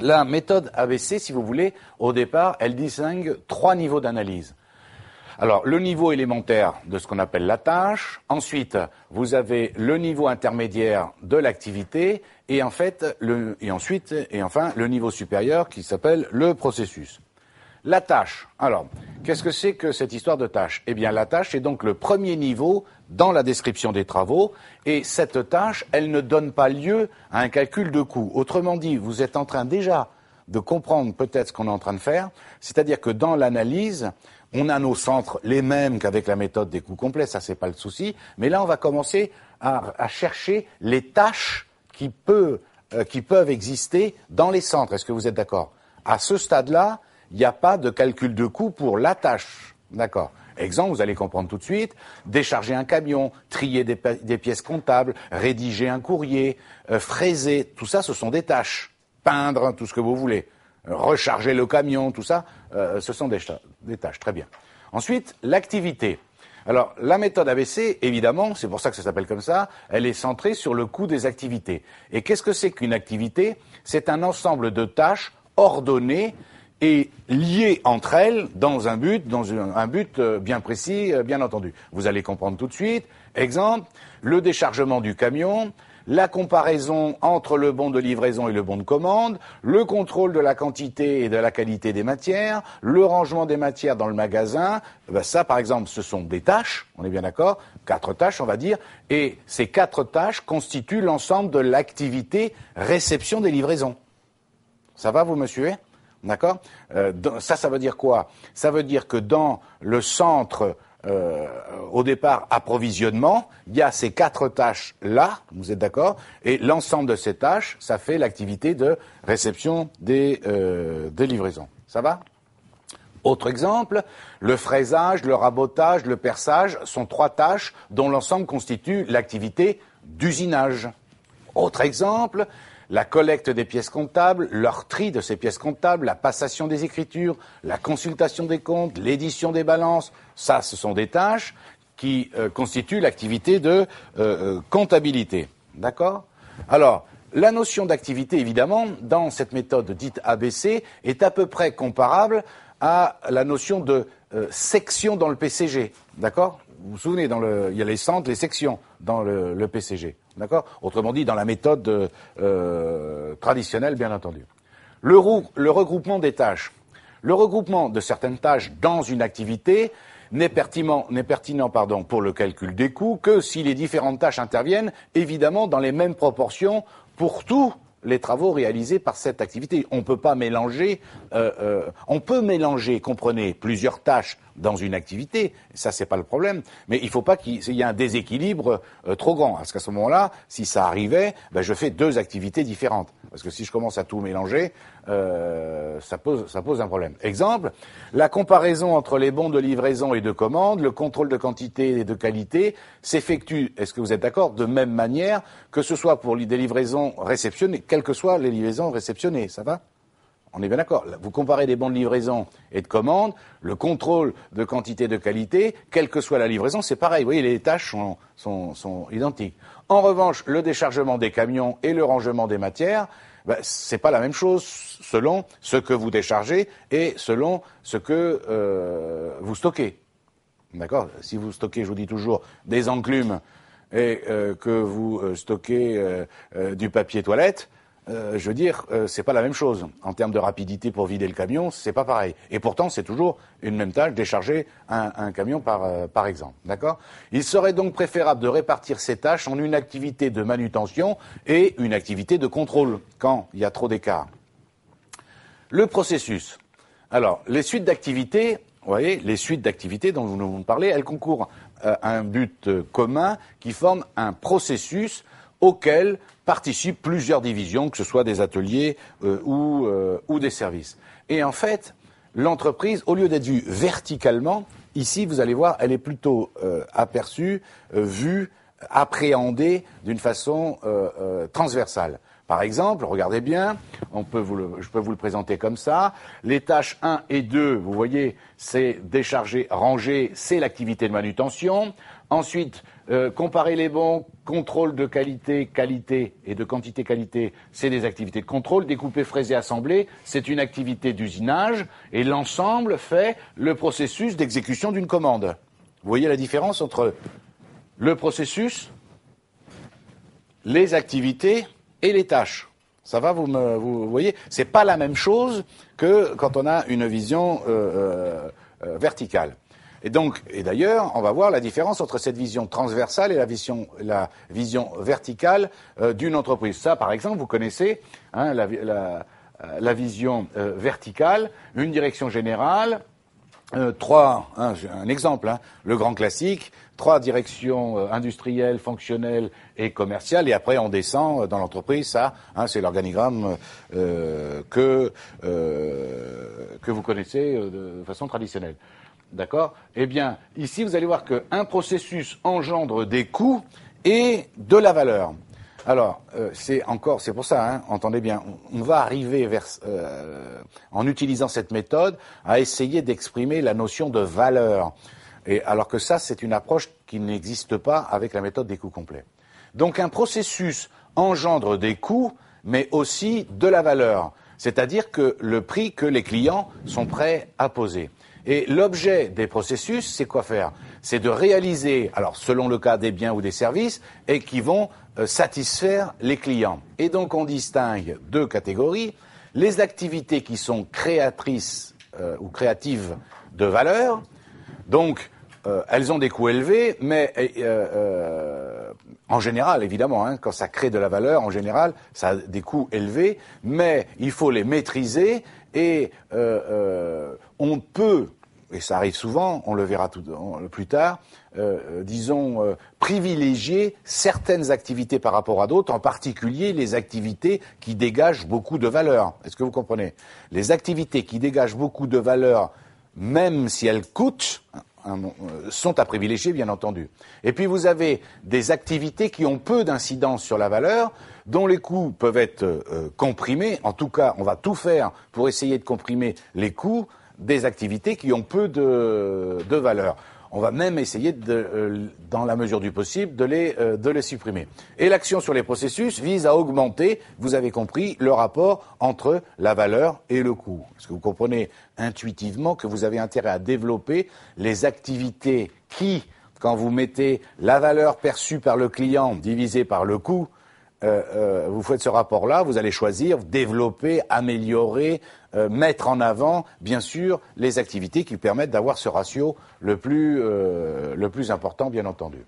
La méthode ABC, si vous voulez, au départ, elle distingue 3 niveaux d'analyse. Alors, le niveau élémentaire de ce qu'on appelle la tâche. Ensuite, vous avez le niveau intermédiaire de l'activité. Et enfin, le niveau supérieur qui s'appelle le processus. La tâche. Alors, qu'est-ce que c'est que cette histoire de tâche? Eh bien, la tâche est donc le premier niveau dans la description des travaux. Et cette tâche, elle ne donne pas lieu à un calcul de coût. Autrement dit, vous êtes en train déjà de comprendre peut-être ce qu'on est en train de faire. C'est-à-dire que dans l'analyse, on a nos centres les mêmes qu'avec la méthode des coûts complets, ça c'est pas le souci. Mais là, on va commencer à chercher les tâches qui peuvent exister dans les centres. Est-ce que vous êtes d'accord? À ce stade-là, il n'y a pas de calcul de coût pour la tâche. D'accord. Exemple, vous allez comprendre tout de suite, décharger un camion, trier des pièces comptables, rédiger un courrier, fraiser, tout ça, ce sont des tâches. Peindre, tout ce que vous voulez. Recharger le camion, tout ça, ce sont des tâches. Très bien. Ensuite, l'activité. Alors, la méthode ABC, évidemment, c'est pour ça que ça s'appelle comme ça, elle est centrée sur le coût des activités. Et qu'est-ce que c'est qu'une activité? C'est un ensemble de tâches ordonnées et liées entre elles dans un but bien précis, bien entendu. Vous allez comprendre tout de suite. Exemple, le déchargement du camion, la comparaison entre le bon de livraison et le bon de commande, le contrôle de la quantité et de la qualité des matières, le rangement des matières dans le magasin. Ça, par exemple, ce sont des tâches, on est bien d'accord, 4 tâches, on va dire, et ces 4 tâches constituent l'ensemble de l'activité réception des livraisons. Ça va, vous me suivez? D'accord? Ça veut dire quoi? Ça veut dire que dans le centre au départ, approvisionnement, il y a ces 4 tâches-là, vous êtes d'accord? Et l'ensemble de ces tâches, ça fait l'activité de réception des livraisons. Ça va? Autre exemple, le fraisage, le rabotage, le perçage sont 3 tâches dont l'ensemble constitue l'activité d'usinage. Autre exemple, la collecte des pièces comptables, leur tri de ces pièces comptables, la passation des écritures, la consultation des comptes, l'édition des balances, ça, ce sont des tâches qui constituent l'activité de comptabilité. D'accord? Alors, la notion d'activité, évidemment, dans cette méthode dite ABC, est à peu près comparable à la notion de section dans le PCG. D'accord? Vous vous souvenez, il y a les centres, les sections dans le PCG. D'accord? Autrement dit, dans la méthode traditionnelle, bien entendu. Le regroupement des tâches. Le regroupement de certaines tâches dans une activité n'est pertinent pour le calcul des coûts que si les différentes tâches interviennent, évidemment, dans les mêmes proportions pour tous les travaux réalisés par cette activité. On peut mélanger, comprenez, plusieurs tâches dans une activité, ça c'est pas le problème, mais il ne faut pas qu'il y ait un déséquilibre trop grand, parce qu'à ce moment-là, si ça arrivait, je fais 2 activités différentes, parce que si je commence à tout mélanger, ça pose un problème. Exemple, la comparaison entre les bons de livraison et de commande, le contrôle de quantité et de qualité s'effectue, est-ce que vous êtes d'accord, de même manière que ce soit pour des livraisons réceptionnées, quelles que soient les livraisons réceptionnées, ça va? On est bien d'accord. Vous comparez des bons de livraison et de commande, le contrôle de quantité et de qualité, quelle que soit la livraison, c'est pareil. Vous voyez, les tâches sont identiques. En revanche, le déchargement des camions et le rangement des matières, c'est pas la même chose selon ce que vous déchargez et selon ce que vous stockez. D'accord? Si vous stockez, je vous dis toujours, des enclumes et que vous stockez du papier toilette, je veux dire, c'est pas la même chose. En termes de rapidité pour vider le camion, c'est pas pareil. Et pourtant, c'est toujours une même tâche, décharger un camion par exemple. D'accord? Il serait donc préférable de répartir ces tâches en une activité de manutention et une activité de contrôle, quand il y a trop d'écart. Le processus. Alors, les suites d'activités, vous voyez, les suites d'activités dont vous nous parlez, elles concourent à un but commun qui forme un processus auquel participent plusieurs divisions, que ce soit des ateliers ou des services. Et en fait, l'entreprise, au lieu d'être vue verticalement, ici, vous allez voir, elle est plutôt aperçue, vue, appréhendée d'une façon transversale. Par exemple, regardez bien, je peux vous le présenter comme ça. Les tâches 1 et 2, vous voyez, c'est décharger, ranger, c'est l'activité de manutention. Ensuite, comparer les bons, contrôle de qualité, qualité et de quantité qualité, c'est des activités de contrôle. Découper, fraiser, assembler, c'est une activité d'usinage. Et l'ensemble fait le processus d'exécution d'une commande. Vous voyez la différence entre le processus, les activités et les tâches. Ça va, vous voyez, c'est pas la même chose que quand on a une vision verticale. Et d'ailleurs, on va voir la différence entre cette vision transversale et la vision verticale d'une entreprise. Ça, par exemple, vous connaissez hein, la vision verticale, une direction générale, un exemple, hein, le grand classique, 3 directions industrielles, fonctionnelles et commerciales, et après on descend dans l'entreprise. Ça, hein, c'est l'organigramme que vous connaissez de façon traditionnelle. D'accord ? Eh bien, ici, vous allez voir qu'un processus engendre des coûts et de la valeur. Alors, c'est pour ça, hein, entendez bien, on va arriver en utilisant cette méthode, à essayer d'exprimer la notion de valeur. Et alors que ça, c'est une approche qui n'existe pas avec la méthode des coûts complets. Donc, un processus engendre des coûts, mais aussi de la valeur. C'est-à-dire que le prix que les clients sont prêts à poser. Et l'objet des processus, c'est quoi faire ? C'est de réaliser, alors selon le cas des biens ou des services, et qui vont satisfaire les clients. Et donc on distingue 2 catégories, les activités qui sont créatrices ou créatives de valeur, donc elles ont des coûts élevés, mais en général, évidemment, hein, quand ça crée de la valeur, en général, ça a des coûts élevés, mais il faut les maîtriser et on peut, et ça arrive souvent, on le verra plus tard, privilégier certaines activités par rapport à d'autres, en particulier les activités qui dégagent beaucoup de valeur. Est-ce que vous comprenez ? Les activités qui dégagent beaucoup de valeur, même si elles coûtent, sont à privilégier, bien entendu. Et puis vous avez des activités qui ont peu d'incidence sur la valeur, dont les coûts peuvent être comprimés. En tout cas, on va tout faire pour essayer de comprimer les coûts des activités qui ont peu de valeur. On va même essayer, dans la mesure du possible, de les supprimer. Et l'action sur les processus vise à augmenter, vous avez compris, le rapport entre la valeur et le coût. Parce que vous comprenez intuitivement que vous avez intérêt à développer les activités qui, quand vous mettez la valeur perçue par le client divisée par le coût, vous faites ce rapport-là, vous allez choisir, développer, améliorer, mettre en avant, bien sûr, les activités qui permettent d'avoir ce ratio le plus important, bien entendu.